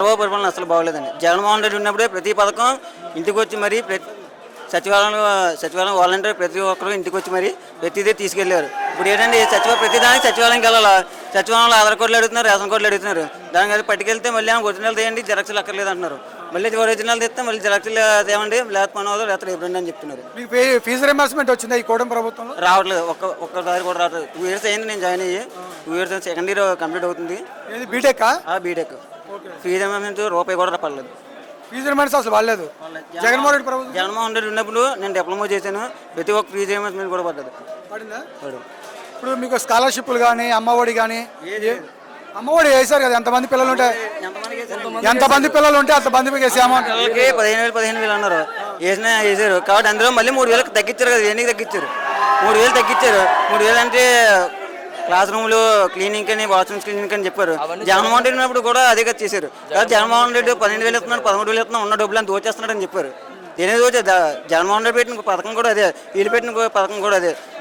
చంద్రబాబు పరిపాలన అసలు బాగోలేదండి. జగన్మోహన్ రెడ్డి ఉన్నప్పుడే ప్రతి పథకం ఇంటికి వచ్చి మరి సచివాలయం వాలంటీర్ ప్రతి ఒక్కరు ఇంటికి వచ్చి మరి ప్రతిదీ తీసుకెళ్లారు. ఇప్పుడు ఏంటంటే ప్రతిదానికి సచివాలయంకి వెళ్ళాలా, సచివాలయంలో ఆధార్ కార్డులు అడుగుతున్నారు, రేషన్ కార్డులు అడుగుతున్నారు. దానికి అది పట్టుకెళ్తే మళ్ళీ ఒరిజినల్ తీయండి, జిరాక్స్లు అక్కర్లేదు అంటున్నారు. మళ్ళీ ఒరిజినల్ తెస్తే మళ్ళీ జిరాక్స్లు తేవండి, లేకపోతే పని అవుతుంది, లేకపోతే ఇవ్వండి అని చెప్తున్నారు. మీకు ఫీజు రింబర్స్మెంట్ వచ్చిందా ఈ కూటమి ప్రభుత్వంలో? రావట్లేదు, ఒక్కసారి కూడా రావట్లేదు. 2 years అయింది నేను జాయిన్ అయ్యి. 2 years సెకండ్ ఇయర్ కంప్లీట్ అవుతుంది. ఏది బీటెక్? బీటెక్. ఫీజు ఏమైనా రూపాయి కూడా పడలేదు. ఫీజు రింబర్స్ అసలు పడలేదు. జగన్మోహన్ రెడ్డి ప్రభుత్వం జగన్మోహన్ రెడ్డి ఉన్నప్పుడు నేను డిప్లొమా చేశాను. ప్రతి ఒక్క ఫీజు రియంబర్స్మెంట్ కూడా పడ్డది. పడిందా? ఇప్పుడు మీకు స్కాలర్షిప్లు కానీ అమ్మఒడి కానీ అమ్మఒడి వేసారు కదా, ఎంతమంది పిల్లలు ఉంటే అంతమందికి వేసే అమౌంట్ 15,000 అన్నారు. వేసారు కాబట్టి అందులో మళ్ళీ 3,000 తగ్గించారు కదా. ఎన్నికి తగ్గించారు? 3,000 తగ్గించారు. 3,000 అంటే క్లాస్ రూమ్లు క్లీనింగ్ అని, వాష్రూమ్స్ క్లీనింగ్ అని చెప్పారు. జగన్మోహన్ రెడ్డి ఉన్నప్పుడు కూడా అదే కదా చేశారు. కాబట్టి జగన్మోహన్ రెడ్డి 12,000 ఇస్తున్నాడు, 13,000 ఇస్తున్నాడు, ఉన్న డబ్బులు అని దోచేస్తున్నాడు అని చెప్పారు. ఏనేది జగన్మోహన్ రెడ్డి పెట్టిన పథకం కూడా అదే, వీళ్ళు పెట్టిన పథకం కూడా అదే.